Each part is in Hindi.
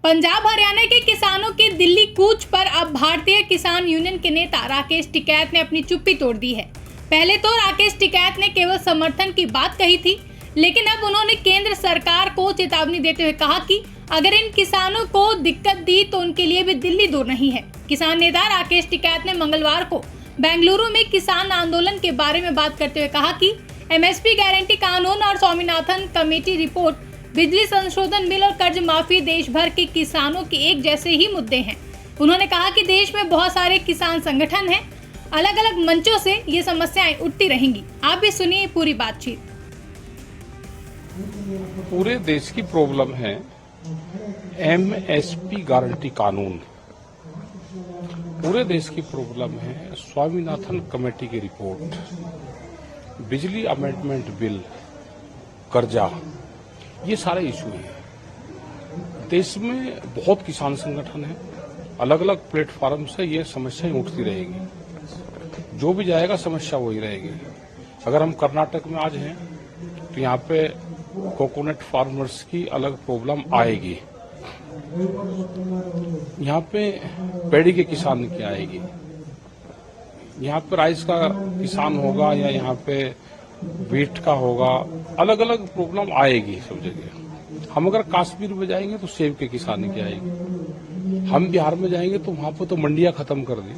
पंजाब हरियाणा के किसानों की दिल्ली कूच पर अब भारतीय किसान यूनियन के नेता राकेश टिकैत ने अपनी चुप्पी तोड़ दी है। पहले तो राकेश टिकैत ने केवल समर्थन की बात कही थी, लेकिन अब उन्होंने केंद्र सरकार को चेतावनी देते हुए कहा कि अगर इन किसानों को दिक्कत दी तो उनके लिए भी दिल्ली दूर नहीं है। किसान नेता राकेश टिकैत ने मंगलवार को बेंगलुरु में किसान आंदोलन के बारे में बात करते हुए कहा कि एमएसपी गारंटी कानून और स्वामीनाथन कमेटी रिपोर्ट, बिजली संशोधन बिल और कर्ज माफी देश भर के किसानों के एक जैसे ही मुद्दे हैं। उन्होंने कहा कि देश में बहुत सारे किसान संगठन हैं, अलग अलग मंचों से ये समस्याएं उठती रहेंगी। आप भी सुनिए पूरी बातचीत। पूरे देश की प्रॉब्लम है एमएसपी गारंटी कानून, पूरे देश की प्रॉब्लम है स्वामीनाथन कमेटी की रिपोर्ट, बिजली अमेंडमेंट बिल, कर्जा, ये सारे इशू हैं। देश में बहुत किसान संगठन हैं, अलग अलग प्लेटफॉर्म से ये समस्याएं उठती रहेगी। जो भी जाएगा समस्या वही रहेगी। अगर हम कर्नाटक में आज हैं तो यहाँ पे कोकोनट फार्मर्स की अलग प्रॉब्लम आएगी, यहाँ पे पैडी के किसान की आएगी, यहाँ पे राइस का किसान होगा या यहाँ पे वीट का होगा, अलग अलग प्रॉब्लम आएगी सब जगह। हम अगर कश्मीर में जाएंगे तो सेब के किसान की आएगी, हम बिहार में जाएंगे तो वहां पर तो मंडियां खत्म कर दी।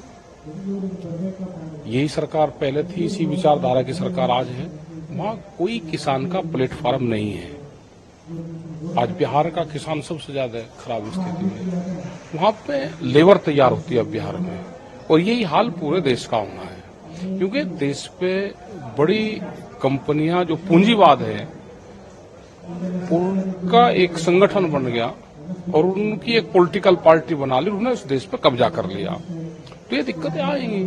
यही सरकार पहले थी, इसी विचारधारा की सरकार आज है। वहां कोई किसान का प्लेटफॉर्म नहीं है। आज बिहार का किसान सबसे ज्यादा खराब स्थिति में, वहां पे लेबर तैयार होती है अब बिहार में, और यही हाल पूरे देश का होना है। क्योंकि देश पे बड़ी कंपनियां जो पूंजीवाद है उनका एक संगठन बन गया और उनकी एक पॉलिटिकल पार्टी बना ली, उन्होंने उस देश पे कब्जा कर लिया। तो ये दिक्कतें आएंगी।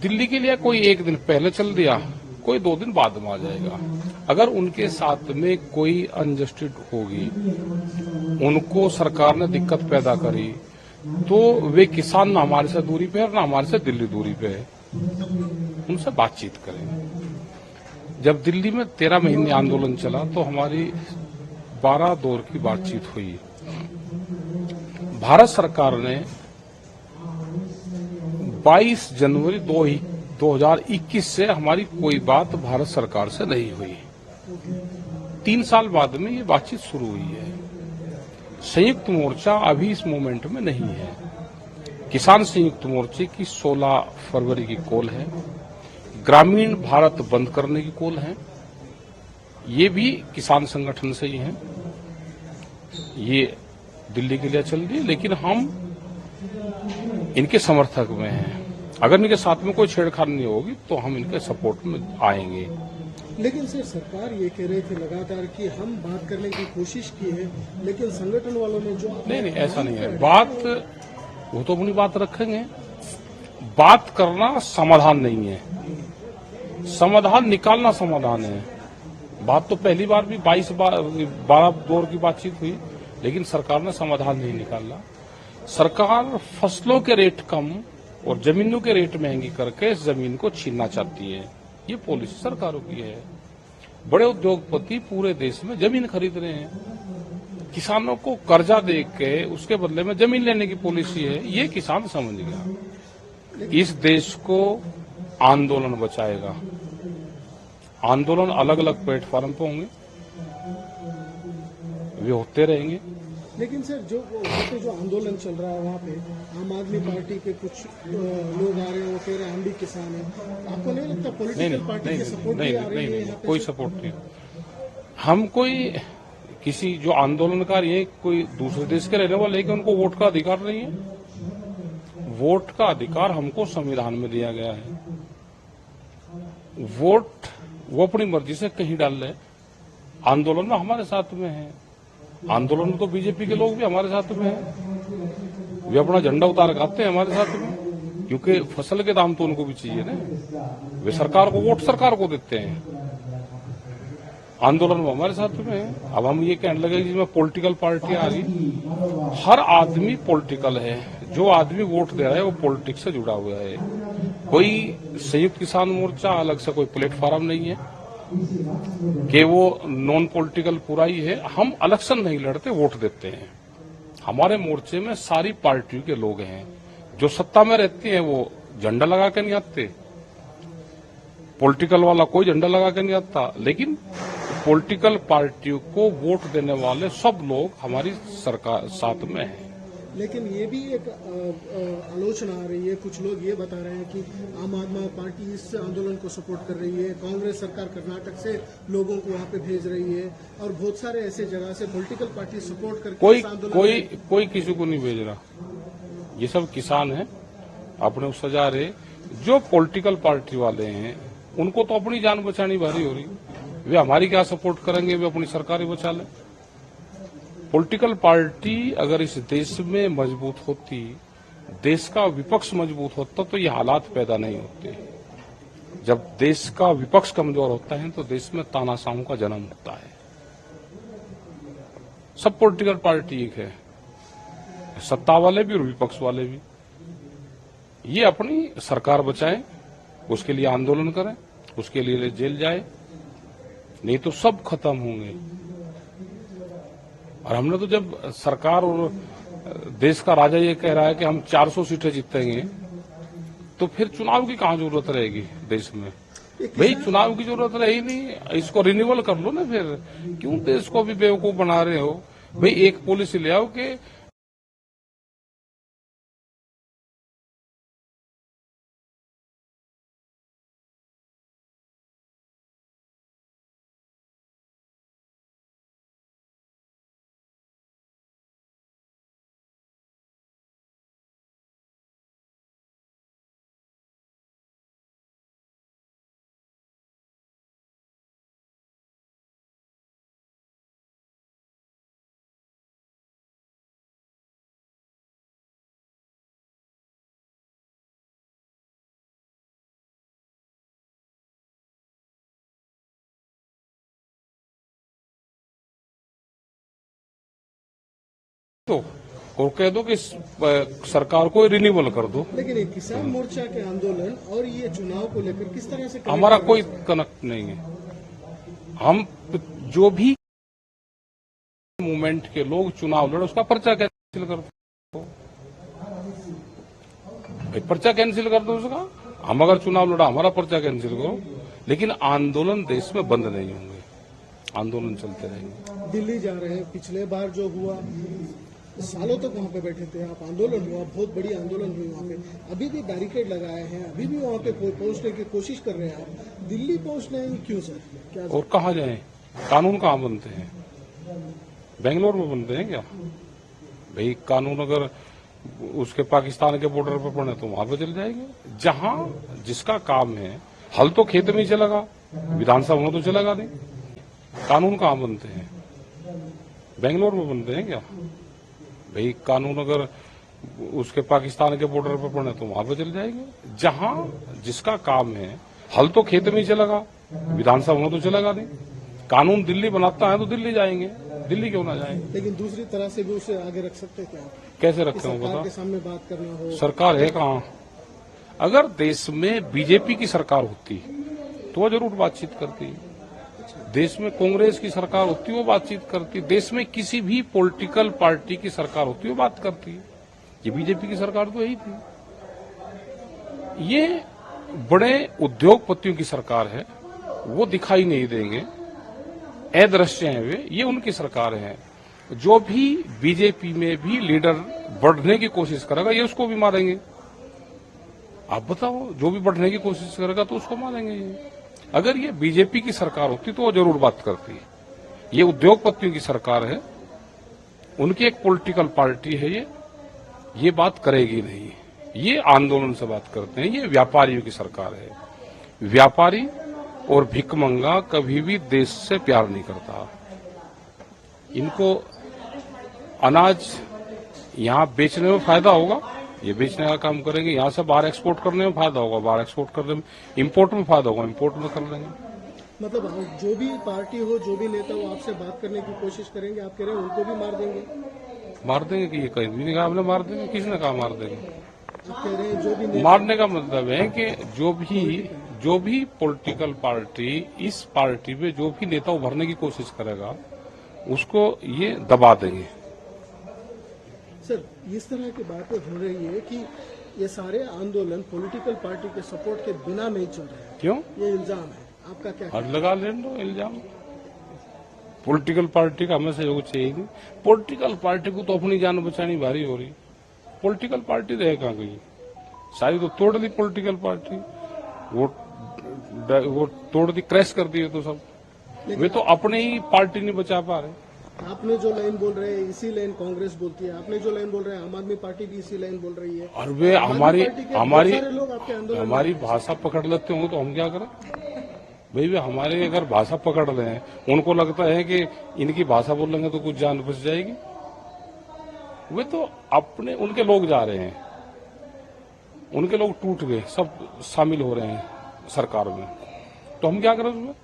दिल्ली के लिए कोई एक दिन पहले चल दिया, कोई 2 दिन बाद में आ जाएगा। अगर उनके साथ में कोई अनजस्टिस होगी, उनको सरकार ने दिक्कत पैदा करी, तो वे किसान ना हमारे से दूरी पे है ना हमारे से दिल्ली दूरी पे है, उनसे बातचीत करेंगे। जब दिल्ली में 13 महीने आंदोलन चला तो हमारी 12 दौर की बातचीत हुई। भारत सरकार ने 22 जनवरी 2021 से हमारी कोई बात भारत सरकार से नहीं हुई। 3 साल बाद में ये बातचीत शुरू हुई है। संयुक्त मोर्चा अभी इस मोमेंट में नहीं है। किसान संयुक्त मोर्चे की 16 फरवरी की कॉल है। ग्रामीण भारत बंद करने की कॉल है, ये भी किसान संगठन से ही है। ये दिल्ली के लिए चल रही है, लेकिन हम इनके समर्थक में हैं। अगर इनके साथ में कोई छेड़छाड़ नहीं होगी तो हम इनके सपोर्ट में आएंगे। लेकिन सर, सरकार ये कह रही थी लगातार कि हम बात करने की कोशिश की है, लेकिन संगठन वालों ने जो नहीं ऐसा नहीं है। बात वो तो अपनी बात रखेंगे। बात करना समाधान नहीं है, समाधान निकालना समाधान है। बात तो पहली बार भी 12 दौर की बातचीत हुई, लेकिन सरकार ने समाधान नहीं निकाला। सरकार फसलों के रेट कम और जमीनों के रेट महंगी करके इस जमीन को छीनना चाहती है। ये पॉलिसी सरकारों की है। बड़े उद्योगपति पूरे देश में जमीन खरीद रहे हैं। किसानों को कर्जा दे के उसके बदले में जमीन लेने की पॉलिसी है। ये किसान समझ गया। इस देश को आंदोलन बचाएगा। आंदोलन अलग अलग प्लेटफॉर्म पे होंगे, वे होते रहेंगे। लेकिन सर, वहाँ पे जो आंदोलन चल रहा है, वहाँ पे आम आदमी पार्टी के कुछ लोग आ रहे हैं, वो कह रहे हैं हम भी किसान हैं। आपको नहीं लगता पॉलिटिकल पार्टी के सपोर्ट भी आ रही है? कोई सपोर्ट नहीं। हम कोई किसी जो आंदोलनकारी है कोई दूसरे देश के रहने वाले, लेकिन उनको वोट का अधिकार नहीं है। वोट का अधिकार हमको संविधान में दिया गया है। वोट वो अपनी मर्जी से कहीं डाल रहे। आंदोलन में हमारे साथ में है। आंदोलन में तो बीजेपी के लोग भी हमारे साथ में हैं। वे अपना झंडा उतार गाते हैं हमारे साथ में, क्योंकि फसल के दाम तो उनको भी चाहिए ना। वे सरकार को वोट सरकार को देते हैं। आंदोलन में हमारे साथ में है। अब हम ये कहने लगे जिसमें पॉलिटिकल पार्टियां आ रही। हर आदमी पॉलिटिकल है। जो आदमी वोट दे रहा है वो पॉलिटिक्स से जुड़ा हुआ है। कोई संयुक्त किसान मोर्चा अलग से कोई प्लेटफॉर्म नहीं है कि वो नॉन पॉलिटिकल पूरा ही है। हम इलेक्शन नहीं लड़ते, वोट देते हैं। हमारे मोर्चे में सारी पार्टियों के लोग हैं। जो सत्ता में रहती हैं वो झंडा लगा के नहीं आते, पॉलिटिकल वाला कोई झंडा लगा के नहीं आता, लेकिन पॉलिटिकल पार्टियों को वोट देने वाले सब लोग हमारी सरकार साथ में हैं। लेकिन ये भी एक आलोचना आ रही है, कुछ लोग ये बता रहे हैं कि आम आदमी पार्टी इस आंदोलन को सपोर्ट कर रही है, कांग्रेस सरकार कर्नाटक से लोगों को वहाँ पे भेज रही है और बहुत सारे ऐसे जगह से पॉलिटिकल पार्टी सपोर्ट करके इस आंदोलन कोई किसी को नहीं भेज रहा। ये सब किसान हैं, अपने उस सजा रहे। जो पॉलिटिकल पार्टी वाले हैं उनको तो अपनी जान बचानी भारी हो रही, वे हमारी क्या सपोर्ट करेंगे, वे अपनी सरकार ही बचा लें। पॉलिटिकल पार्टी अगर इस देश में मजबूत होती, देश का विपक्ष मजबूत होता, तो ये हालात पैदा नहीं होते। जब देश का विपक्ष कमजोर होता है तो देश में तानाशाहों का जन्म होता है। सब पॉलिटिकल पार्टी एक है, सत्ता वाले भी और विपक्ष वाले भी। ये अपनी सरकार बचाएं, उसके लिए आंदोलन करें, उसके लिए जेल जाए, नहीं तो सब खत्म होंगे। और हमने तो जब सरकार और देश का राजा ये कह रहा है कि हम 400 सीटें जीतेंगे, तो फिर चुनाव की कहां जरूरत रहेगी देश में? भाई चुनाव की जरूरत रही नहीं, इसको रिन्यूअल कर लो ना। फिर क्यों देश को भी बेवकूफ बना रहे हो? भाई एक पॉलिसी ले आओ कि तो और कह दो कि सरकार को रिन्यूअल कर दो। लेकिन ये किसान मोर्चा के आंदोलन और ये चुनाव को लेकर किस तरह से हमारा कोई कनेक्ट नहीं है। हम जो भी मूवमेंट के लोग चुनाव लड़े उसका पर्चा कैंसिल कर दो, पर्चा कैंसिल कर दो उसका। हम अगर चुनाव लड़ा हमारा पर्चा कैंसिल करो, लेकिन आंदोलन देश में बंद नहीं होंगे, आंदोलन चलते रहेंगे। दिल्ली जा रहे हैं, पिछले बार जो हुआ सालों तक वहाँ पे बैठे थे आप, आंदोलन हुआ, बहुत बड़ी आंदोलन हुई वहाँ पे, अभी भी बैरिकेड लगाए हैं, अभी भी वहाँ पे पहुँचने की कोशिश कर रहे हैं आप। दिल्ली पहुँचने क्यों सर? क्या और कहाँ जाएं? कानून कहाँ बनते हैं? बेंगलोर में बनते हैं क्या? भाई कानून अगर उसके पाकिस्तान के बॉर्डर पर पड़े तो वहां पर चले जाएंगे। जहां जिसका काम है, हल तो खेत में ही चलेगा, विधानसभा में तो चलेगा नहीं। कानून कहाँ बनते हैं? बेंगलोर में बनते हैं क्या? भाई कानून अगर उसके पाकिस्तान के बॉर्डर पर पड़े तो वहां पर चले जाएंगे। जहां जिसका काम है, हल तो खेत में ही चलेगा, विधानसभा में तो चलेगा नहीं। कानून दिल्ली बनाता है तो दिल्ली जाएंगे, दिल्ली क्यों ना जाएंगे? लेकिन दूसरी तरह से भी उसे आगे रख सकते हैं क्या? कैसे रखते हो सरकार बता? के सामने बात करना हो। सरकार है कहाँ? अगर देश में बीजेपी की सरकार होती तो वो जरूर बातचीत करती। देश में कांग्रेस की सरकार होती वो बातचीत करती। देश में किसी भी पॉलिटिकल पार्टी की सरकार होती वो बात करती। ये बीजेपी की सरकार तो यही थी। ये बड़े उद्योगपतियों की सरकार है, वो दिखाई नहीं देंगे, अदृश्य हैं वे, ये उनकी सरकार है। जो भी बीजेपी में भी लीडर बढ़ने की कोशिश करेगा ये उसको भी मारेंगे। आप बताओ, जो भी बढ़ने की कोशिश करेगा तो उसको मारेंगे ये। अगर ये बीजेपी की सरकार होती तो वो जरूर बात करती। ये उद्योगपतियों की सरकार है, उनकी एक पॉलिटिकल पार्टी है, ये बात करेगी नहीं। ये आंदोलन से बात करते हैं। ये व्यापारियों की सरकार है। व्यापारी और भिखमंगा कभी भी देश से प्यार नहीं करता। इनको अनाज यहाँ बेचने में फायदा होगा, ये बेचने का काम करेंगे। यहाँ से बाहर एक्सपोर्ट करने में फायदा होगा, बाहर एक्सपोर्ट करने में, इंपोर्ट में फायदा होगा, इंपोर्ट में कर लेंगे। मतलब जो भी पार्टी हो, जो भी नेता हो, आपसे बात करने की कोशिश करेंगे, आप कह रहे हैं उनको भी मार देंगे? मार देंगे कि ये कहीं भी नहीं कहा हमने मार देंगे। किसने कहा मार देंगे? आप कह रहे हैं जो भी मारने का मतलब है कि जो भी पॉलिटिकल पार्टी, इस पार्टी में जो भी नेता उभरने की कोशिश करेगा उसको ये दबा देंगे। सर इस तरह की बातें हो रही है कि ये सारे आंदोलन पॉलिटिकल पार्टी के सपोर्ट के बिना नहीं चल रहे हैं, क्यों? ये इल्जाम है, आपका क्या और लगा लेने दो इल्जाम। पॉलिटिकल पार्टी का हमें सहयोग चाहिए नहीं। पॉलिटिकल पार्टी को तो अपनी जान बचानी भारी हो रही। पॉलिटिकल पार्टी रहे कहाँ गई? सारी तो तोड़ दी पॉलिटिकल पार्टी, वो तोड़ दी, क्रैश कर दी है तो सब। वे तो अपने ही पार्टी नहीं बचा पा रहे। आपने जो लाइन बोल रहे हैं इसी लाइन कांग्रेस बोलती है, आपने जो लाइन बोल रहे हैं आम आदमी पार्टी भी इसी लाइन बोल रही है। और वे आम आदमी हमारी पार्टी के हमारी बहुत सारे लोग आपके आंदोलन में हमारी भाषा पकड़ लेते हो तो हम क्या करें भाई? वे हमारे अगर भाषा पकड़ रहे हैं, उनको लगता है कि इनकी भाषा बोलेंगे तो कुछ जान बच जाएगी। वे तो अपने उनके लोग जा रहे हैं, उनके लोग टूट गए, सब शामिल हो रहे हैं सरकार में, तो हम क्या करें उसमें?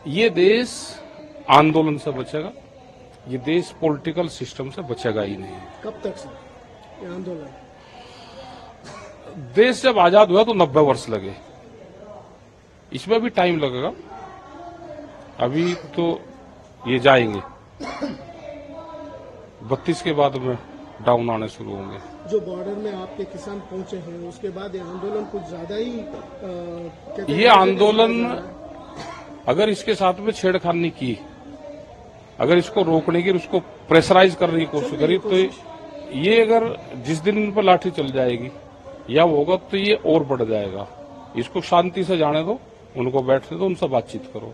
ये देश आंदोलन से बचेगा, ये देश पॉलिटिकल सिस्टम से बचेगा ही नहीं। कब तक सर ये आंदोलन? देश जब आजाद हुआ तो 90 वर्ष लगे, इसमें भी टाइम लगेगा। अभी तो ये जाएंगे, 32 के बाद में डाउन आने शुरू होंगे। जो बॉर्डर में आपके किसान पहुंचे हैं उसके बाद ये आंदोलन कुछ ज्यादा ही कहते हैं ये आंदोलन अगर इसके साथ में छेड़खानी की, अगर इसको रोकने की, उसको प्रेशराइज करने की कोशिश करी, तो ये अगर जिस दिन इन पर लाठी चल जाएगी या होगा तो ये और बढ़ जाएगा। इसको शांति से जाने दो, उनको बैठने दो, उनसे बातचीत करो।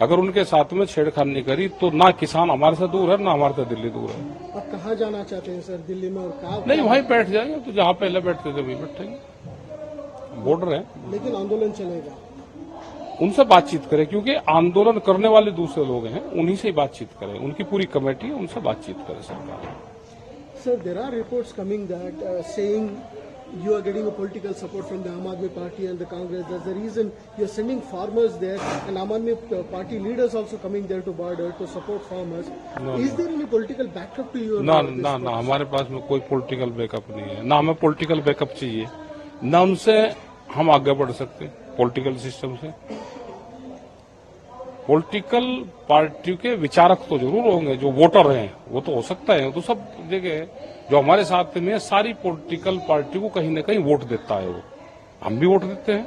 अगर उनके साथ में छेड़खानी करी तो ना किसान हमारे से दूर है, ना हमारे से दिल्ली दूर है। आप कहाँ जाना चाहते हैं सर? दिल्ली में? और कहाँ? नहीं, वहीं बैठ जाएंगे, तो जहां पहले बैठते थे वहीं बैठेंगे। बॉर्डर है, लेकिन आंदोलन चलेगा। उनसे बातचीत करें, क्योंकि आंदोलन करने वाले दूसरे लोग हैं, उन्हीं से ही बातचीत करें। उनकी पूरी कमेटी है, उनसे बातचीत करें सरकार। Sir, there are reports coming that saying you are getting a political support from the Aam Aadmi Party and the Congress. That's the reason you're sending farmers there, and Aam Aadmi Party leaders also coming there to border to support farmers. Is there any political backup to your? ना ना ना, हमारे पास में कोई पॉलिटिकल बैकअप नहीं है, ना हमें पॉलिटिकल बैकअप चाहिए, ना उनसे हम आगे बढ़ सकते पॉलिटिकल सिस्टम से। पॉलिटिकल पार्टियों के विचारक तो जरूर होंगे, जो वोटर हैं वो तो हो सकता है, वो तो सब जगह जो हमारे साथ में सारी पॉलिटिकल पार्टी को कहीं न कहीं वोट देता है। वो हम भी वोट देते हैं,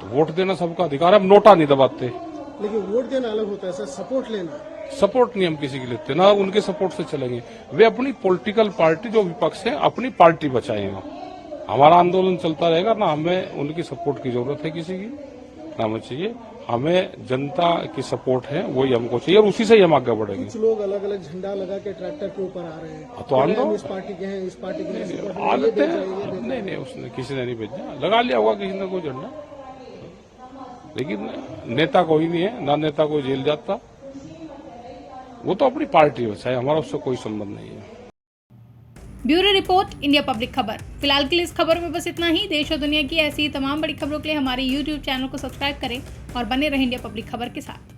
तो वोट देना सबका अधिकार है, हम नोटा नहीं दबाते। लेकिन वोट देना अलग होता है सर, सपोर्ट लेना। सपोर्ट नहीं हम किसी की लेते, ना उनके सपोर्ट से चलेंगे। वे अपनी पॉलिटिकल पार्टी जो विपक्ष है अपनी पार्टी बचाएंगे। हमारा आंदोलन चलता रहेगा, ना हमें उनकी सपोर्ट की जरूरत है किसी की, ना हमें चाहिए। हमें जनता की सपोर्ट है, वही हमको चाहिए, और उसी से ही हम आगे बढ़ेंगे। कुछ लोग अलग अलग झंडा लगा के ट्रैक्टर के ऊपर आ रहे हैं, तो आंदो, हम इस पार्टी के हैं, इस पार्टी के हैं, आ लेते हैं। नहीं, उसने किसी ने नहीं भेजा, लगा लिया होगा किसी ने कोई झंडा, लेकिन नेता कोई नहीं है, ना नेता कोई जेल जाता, वो तो अपनी पार्टी बचाए, हमारा उससे कोई संबंध नहीं है। ब्यूरो रिपोर्ट, इंडिया पब्लिक खबर। फिलहाल के लिए इस खबर में बस इतना ही। देश और दुनिया की ऐसी तमाम बड़ी खबरों के लिए हमारे YouTube चैनल को सब्सक्राइब करें और बने रहें इंडिया पब्लिक खबर के साथ।